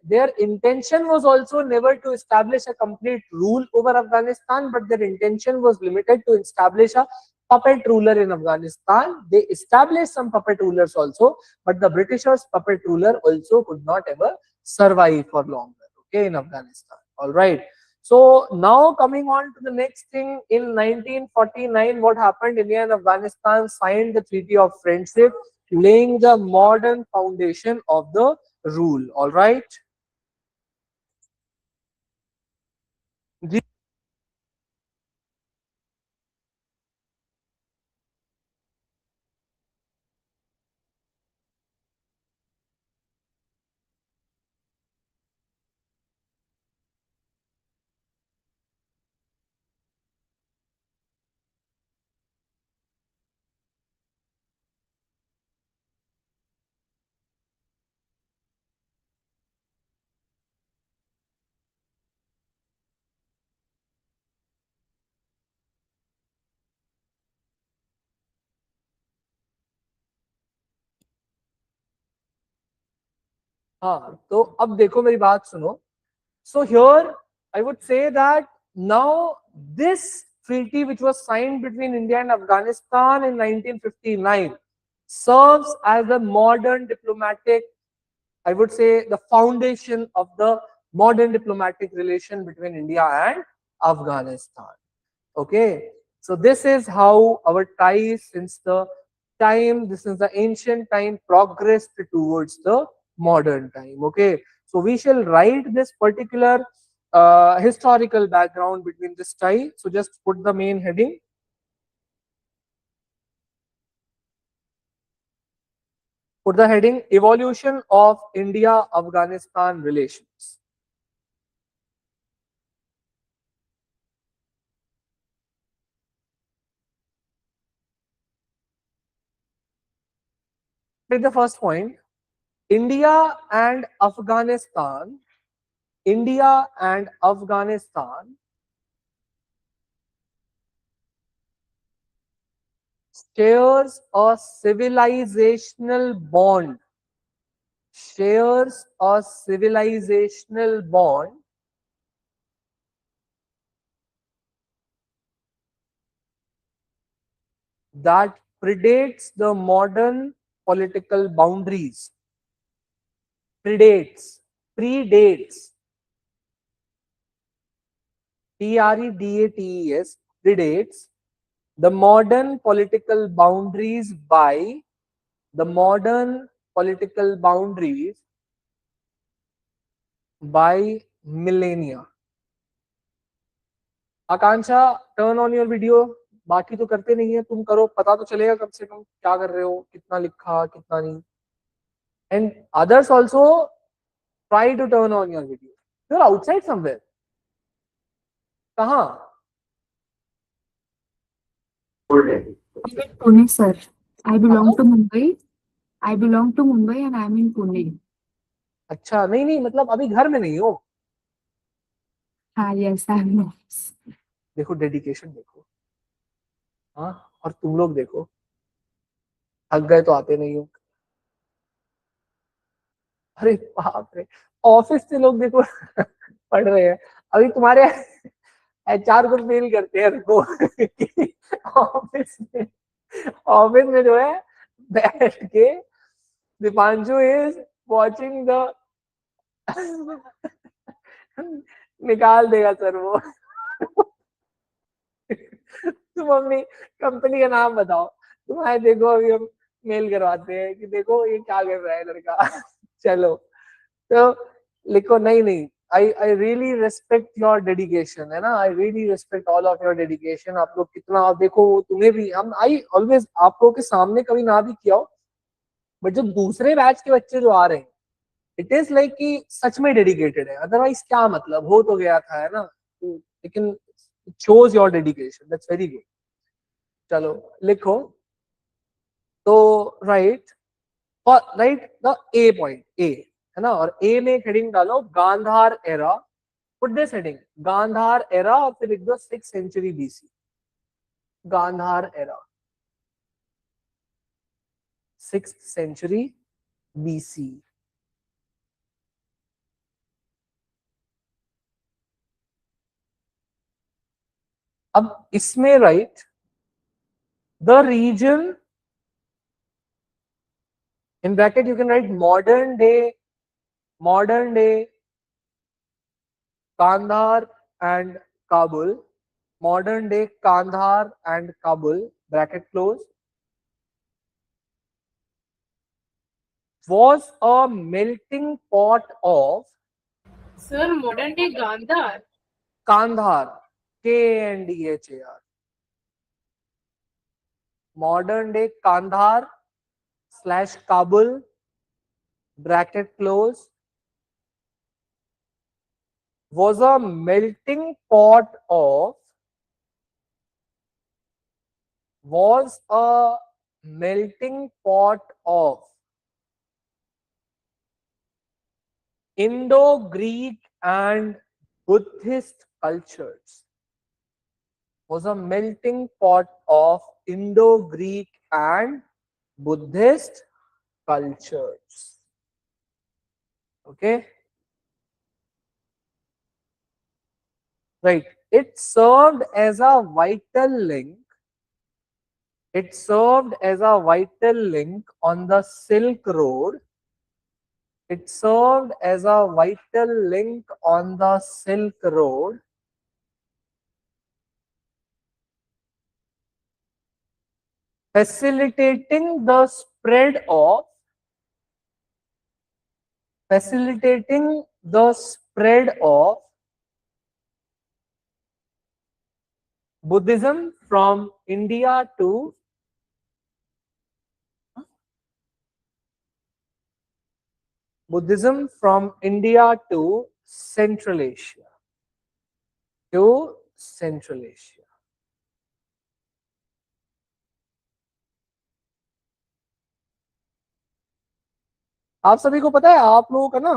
Speaker 1: their intention was also never to establish a complete rule over Afghanistan, but their intention was limited to establish a puppet ruler in Afghanistan. They established some puppet rulers also, but the Britishers' puppet ruler also could not ever survive for longer. Okay, in Afghanistan. All right. So now coming on to the next thing, in 1949, what happened? India and Afghanistan signed the Treaty of Friendship, laying the modern foundation of the rule. All right. हाँ, तो अब देखो मेरी बात सुनो. So here I would say that now this treaty which was signed between India and Afghanistan in 1959 serves as a modern diplomatic, I would say, the foundation of the modern diplomatic relation between India and Afghanistan. Okay, so this is how our ties since the time, this is the ancient time, progressed towards the modern time. Okay, so we shall write this particular historical background between this tie. So just put the main heading. Put the heading Evolution of India-Afghanistan Relations. Take the first point. India and Afghanistan shares a civilizational bond. That predates the modern political boundaries. Predates. Predates. Predates the modern political boundaries by millennia. Akanksha, turn on your video. बाकी तो करते नहीं है, तुम करो, पता तो चलेगा कम से कम क्या कर रहे हो, कितना लिखा कितना नहीं. And others also try to turn on your video. You are outside somewhere. कहाँ?
Speaker 2: Pune, sir. I belong to Mumbai. And I'm in Pune.
Speaker 1: अच्छा, नहीं मतलब अभी घर में नहीं हो.
Speaker 2: हाँ, yes, I'm not.
Speaker 1: देखो डेडिकेशन देखो. हाँ, और तुम लोग देखो, थक गए तो आते नहीं हो. अरे बाप रे, ऑफिस से लोग देखो पढ़ रहे हैं. अभी तुम्हारे एचआर को मेल करते हैं रुको ऑफिस में जो है बैठ के दीपांशु इज वॉचिंग द निकाल देगा सर वो तुम अपनी कंपनी का नाम बताओ, तुम्हारे देखो अभी हम मेल करवाते हैं कि देखो ये क्या कर रहा है लड़का चलो तो लिखो नहीं नहीं I really respect your dedication है ना, I really respect all of your dedication. आप लोग कितना, आप देखो तुम्हें भी हम आई ऑलवेज आप लोगों के सामने कभी ना भी किया हो, बट जो दूसरे बैच के बच्चे जो आ रहे हैं इट इज लाइक कि सच में डेडिकेटेड है, अदरवाइज क्या मतलब, हो तो गया था है ना, लेकिन shows your dedication, that's very good. चलो लिखो तो राइट और write the A point A है ना, और ए में हेडिंग डालो Gandhara era, put this heading Gandhara era और फिर लिख दो 6th century BC, Gandhara era 6th century BC. अब इसमें write the region in bracket you can write modern day Kandahar and Kabul, modern day Kandahar and Kabul, bracket close, was a melting pot of
Speaker 3: Sir, modern day Gandhar.
Speaker 1: Kandahar, Kandhar, modern day Kandahar slash Kabul, bracket close, was a melting pot of, was a melting pot of Indo-Greek and Buddhist cultures, was a melting pot of Indo-Greek and Buddhist cultures. Okay. Right. It served as a vital link. It served as a vital link on the Silk Road. It served as a vital link on the Silk Road, facilitating the spread of Buddhism from India to Central Asia. आप सभी को पता है आप लोगों का ना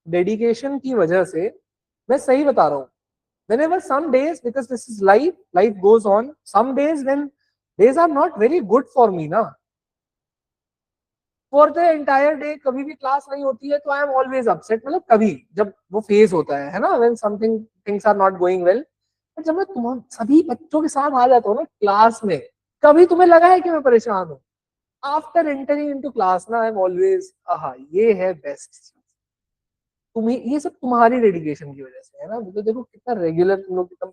Speaker 1: dedication की वजह से, मैं सही बता रहा हूँ, whenever some days, because this is life goes on, some days when days are not very good for me ना, for the entire day कभी भी क्लास नहीं होती है तो आई एम ऑलवेज अपसेट, मतलब कभी जब वो फेज होता है ना, when something things are not going well, जब मैं तुम सभी बच्चों के साथ आ जाता हूँ ना क्लास में, कभी तुम्हें लगा है कि मैं परेशान हूँ? आफ्टर एंटरिंग इनटू क्लास ना आई एम ऑलवेज आहा ये है बेस्ट चीज, तुम्हें ये सब तुम्हारी डेडिकेशन की वजह से है ना, तो देखो कितना रेगुलर तुम लोग एकदम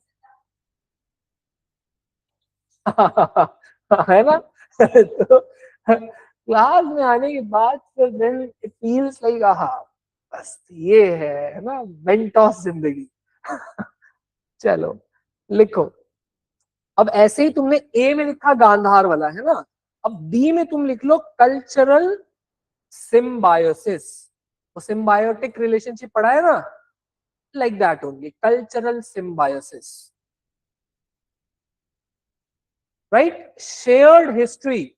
Speaker 1: है ना तो क्लास में आने के बाद फिर देन इट फील्स लाइक आहा बस ये है ना मेंटोस जिंदगी चलो लिखो। अब ऐसे ही तुमने ए में लिखा गांधार वाला है ना, अब बी में तुम लिख लो कल्चरल सिम्बायोसिस, वो सिम्बायोटिक रिलेशनशिप पढ़ा है ना, like that only cultural symbiosis, right. Shared history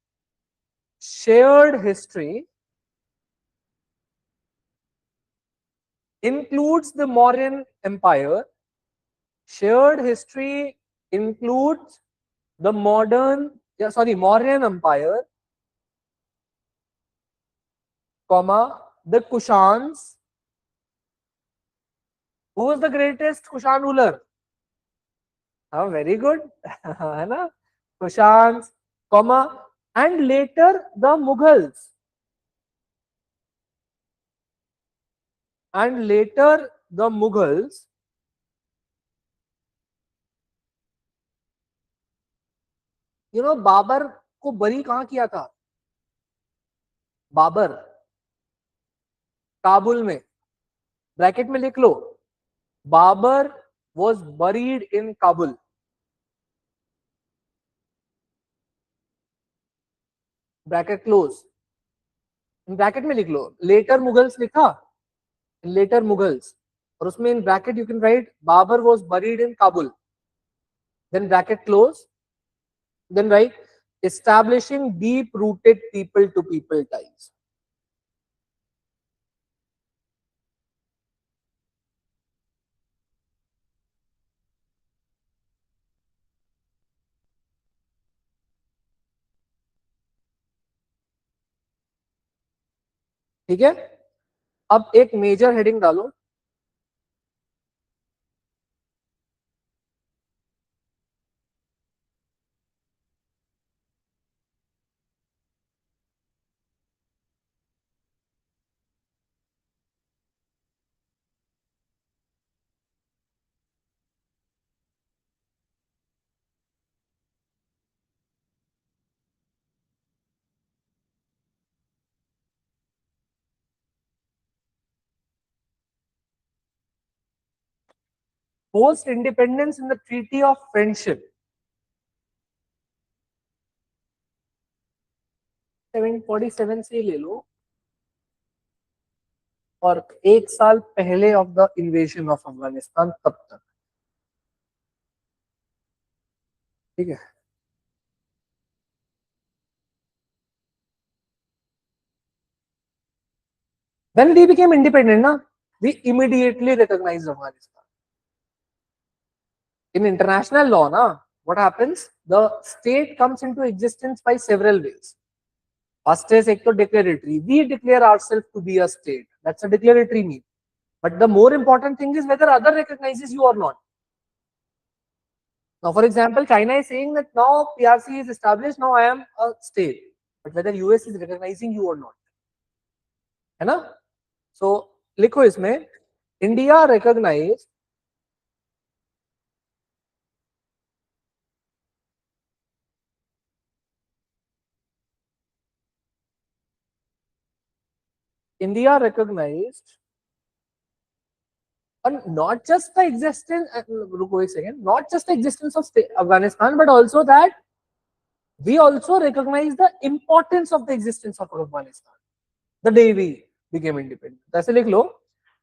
Speaker 1: includes the Mauryan Empire. Shared history includes the Mauryan Empire, the Kushans. Who was the greatest Kushan ruler? हाँ very good है ना, Kushan, comma, and later the Mughals, and later the Mughals, Babur को बरी कहां किया था? बाबर काबुल में, bracket में लिख लो, Babur was buried in Kabul, bracket close, bracket में लिख लो, लेटर मुगल्स लिखा, लेटर मुगल्स, और उसमें in bracket you can write Babur was buried in Kabul, then bracket close, then write establishing deep rooted people to people ties. ठीक है, अब एक मेजर हेडिंग डालो, post independence in the treaty of friendship, 747 से ले लो, और एक साल पहले of the invasion of Afghanistan तब तक, ठीक है। When we became independent, na, we immediately recognized Afghanistan. In international law, na, what happens? The state comes into existence by several ways. First is ek to declaratory. We declare ourselves to be a state. That's a declaratory mean. But the more important thing is whether other recognizes you or not. Now, for example, China is saying that now PRC is established, now I am a state. But whether US is recognizing you or not. है ना? So, लिखो इसमें, India recognized and not just the existence, रुको एक second, not just the existence of Afghanistan, but also that we also recognize the importance of the existence of Afghanistan the day we became independent. ऐसे लिख लो,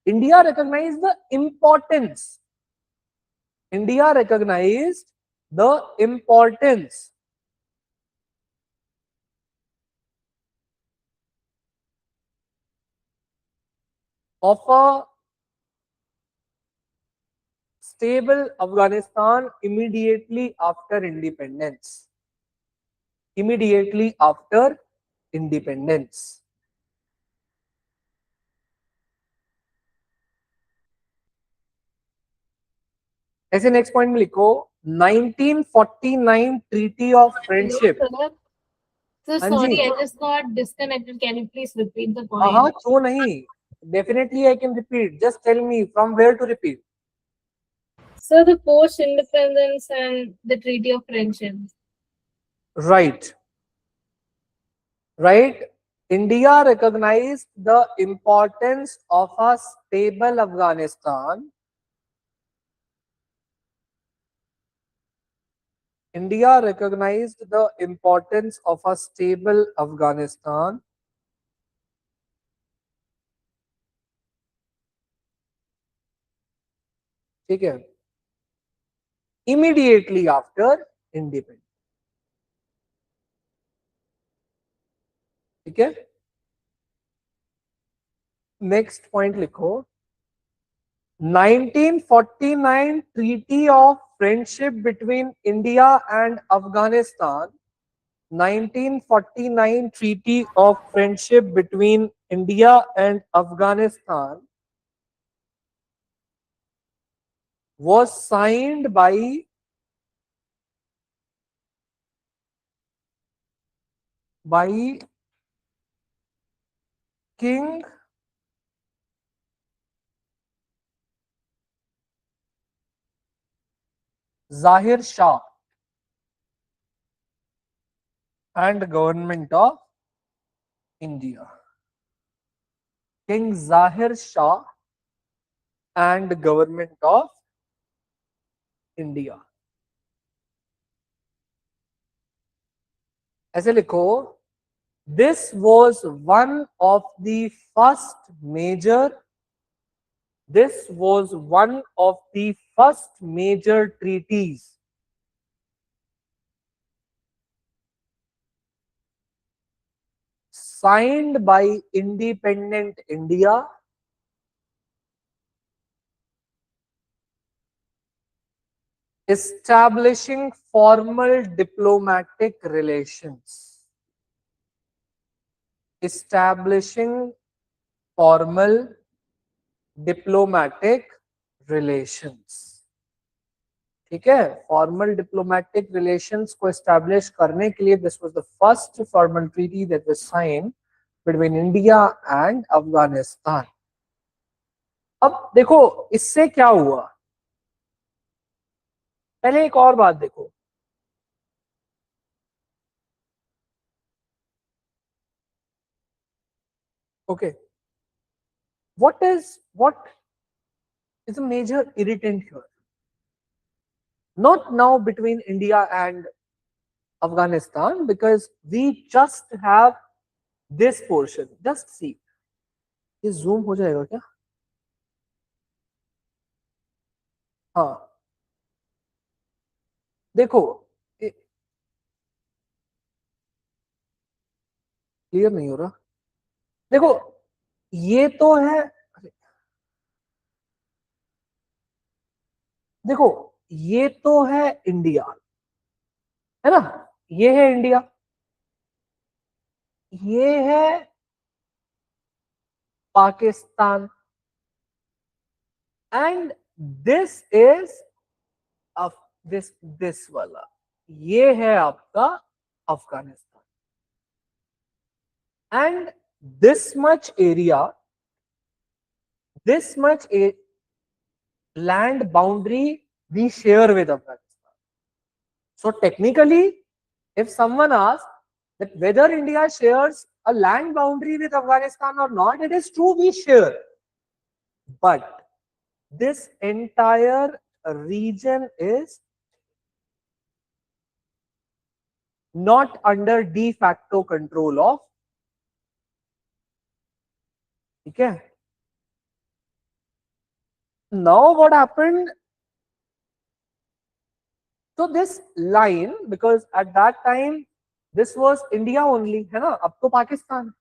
Speaker 1: India recognized the importance. India recognized the importance of a stable Afghanistan immediately after independence. Immediately after independence. ऐसे next point में लिखो 1949 treaty of friendship.
Speaker 3: So sorry, I just got disconnected. Can you please repeat the point?
Speaker 1: हाँ क्यों नहीं, definitely I can repeat. Just tell me from where to repeat.
Speaker 3: So the post-independence and the Treaty of Friendship.
Speaker 1: Right. Right. India recognized the importance of a stable Afghanistan. India recognized the importance of a stable Afghanistan. ठीक है, immediately after independence. ठीक है, next point लिखो 1949 treaty of friendship between India and Afghanistan. 1949 treaty of friendship between India and Afghanistan was signed by by King Zahir Shah and government of India. King Zahir Shah and government of India. ऐसे लिखो, this was one of the first major treaties signed by independent India establishing formal diplomatic relations. Establishing formal diplomatic relations. ठीक है, formal diplomatic relations को establish करने के लिए this was the first formal treaty that was sign between India and Afghanistan. अब देखो इससे क्या हुआ, पहले एक और बात देखो. Okay, what is a major irritant here? Not now between India and Afghanistan, because we just have this portion. Just see, ये zoom हो जाएगा क्या? हाँ देखो, क्लियर नहीं हो रहा. देखो ये तो है, देखो ये तो है इंडिया, है ना, ये है इंडिया, ये है Pakistan, and this is this वाला, ये है आपका Afghanistan. And this much area, this much land boundary we share with Afghanistan. So technically, if someone asks that whether India shares a land boundary with Afghanistan or not, it is true we share. But this entire region is not under de facto control of. Okay. Now what happened? So this line, because at that time this was India only, है ना, अब तो Pakistan,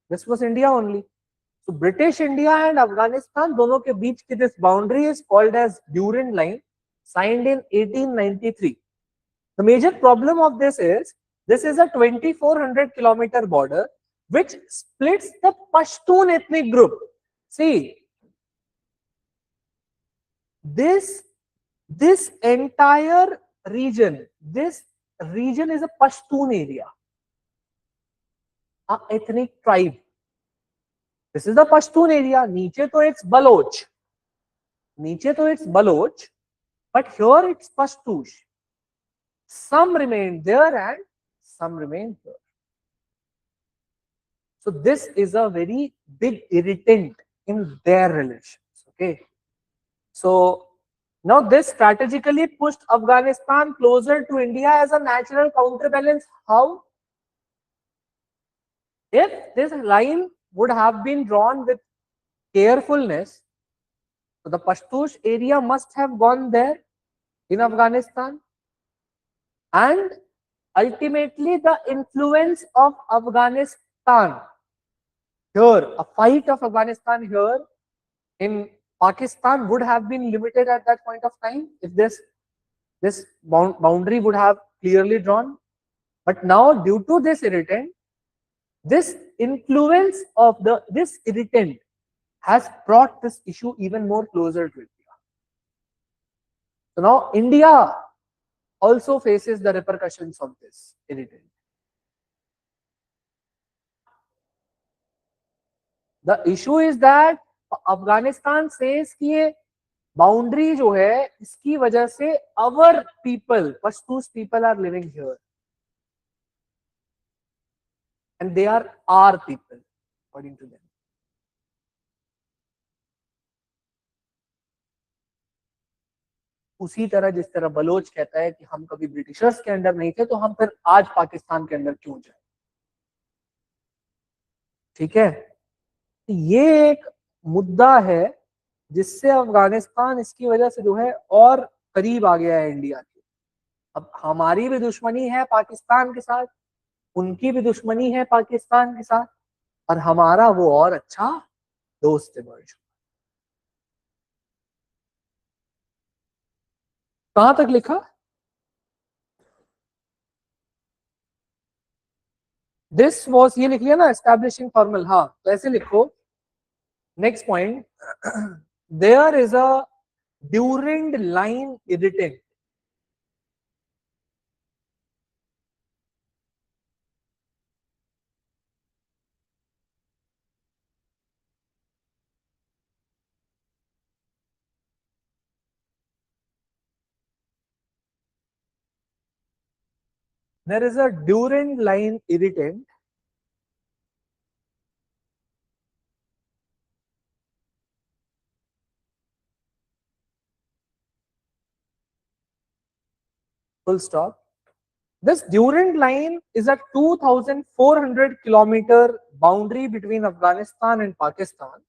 Speaker 1: this was India only. So British India and Afghanistan दोनों के बीच की this boundary is called as Durand Line, signed in 1893. The major problem of this is a 2400 kilometer border which splits the Pashtun ethnic group. See, this entire region, this region is a Pashtun area, a ethnic tribe. This is the Pashtun area. नीचे तो it's Baloch, but here it's Pashtush. Some remain there and some remain here. So this is a very big irritant in their relations. Okay. So now this strategically pushed Afghanistan closer to India as a natural counterbalance. How? If this line would have been drawn with carefulness, so the Pashtush area must have gone there in Afghanistan, and ultimately the influence of Afghanistan here, a fight of Afghanistan here in Pakistan would have been limited at that point of time if this boundary would have clearly drawn. But now due to this irritant, this influence of this irritant has brought this issue even more closer to India. So now India also faces the repercussions of this irritant. The issue is that Afghanistan says कि ये boundary जो है इसकी वजह से our people, Pashtuns people are living here and they are are people according to them. उसी तरह जिस तरह बलोच कहता है कि हम कभी ब्रिटिशर्स के अंडर नहीं थे तो हम फिर आज पाकिस्तान के अंदर क्यों जाए. ठीक है, ये एक मुद्दा है जिससे अफगानिस्तान इसकी वजह से जो है और करीब आ गया है इंडिया के. अब हमारी भी दुश्मनी है पाकिस्तान के साथ, उनकी भी दुश्मनी है पाकिस्तान के साथ, और हमारा वो और अच्छा दोस्त इमर्ज. कहां तक लिखा? दिस वॉज, ये लिख लिया ना एस्टैब्लिशिंग फॉर्मल. हाँ, तो ऐसे लिखो. Next point, there is a during line editing. There is a Durand line irritant full stop. This Durand line is a 2,400 kilometer boundary between Afghanistan and Pakistan.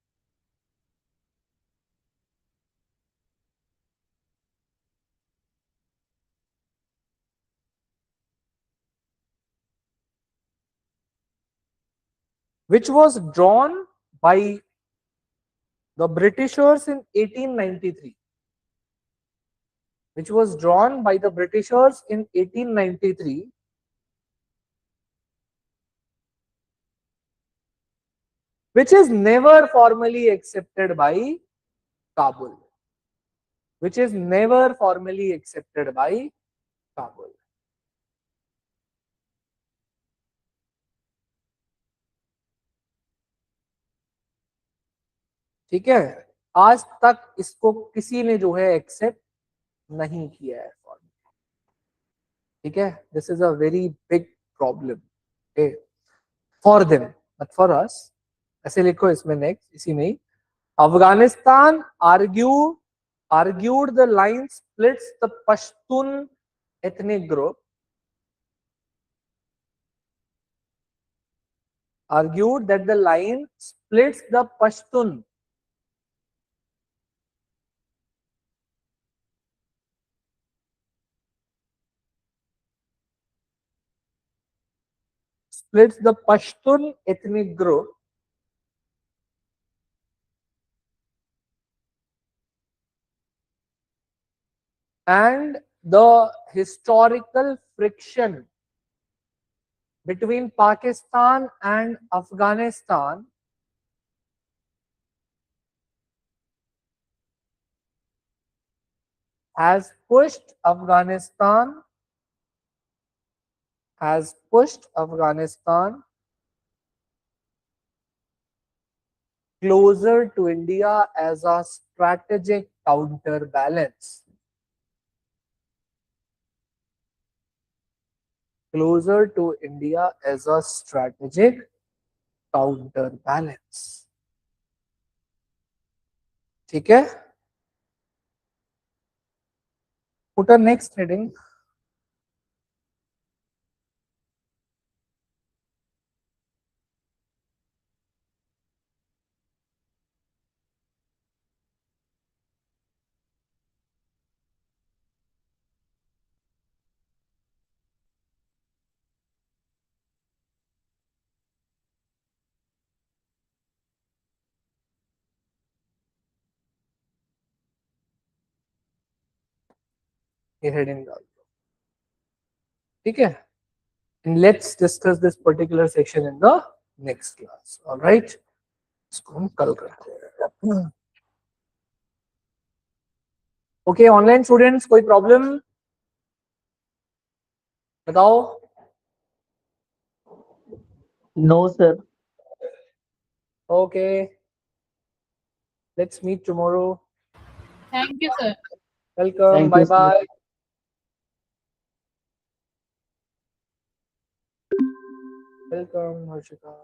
Speaker 1: Which was drawn by the Britishers in 1893. Which was drawn by the Britishers in 1893. Which is never formally accepted by Kabul. Which is never formally accepted by Kabul. ठीक है, आज तक इसको किसी ने जो है accept नहीं किया है. ठीक है, this is a very big problem for them but for us. ऐसे लिखो इसमें नेक्स्ट, इसी में ही. Afghanistan argued the line splits the Pashtun ethnic group. Argued that the line splits the Pashtun ethnic group and the historical friction between Pakistan and Afghanistan has pushed Afghanistan closer to India as a strategic counterbalance. Closer to India as a strategic counterbalance. ठीक है? Put a next heading. ये heading डाल दो. ठीक है? And let's discuss this particular section in the next class. All right? इसको हम कल करते हैं. Okay, online students, कोई प्रॉब्लम बताओ.
Speaker 4: No, sir.
Speaker 1: Okay. Let's meet tomorrow.
Speaker 3: Thank you, sir.
Speaker 1: Welcome.
Speaker 4: Thank
Speaker 1: Bye
Speaker 4: you, sir.
Speaker 1: bye. Welcome, Harshika.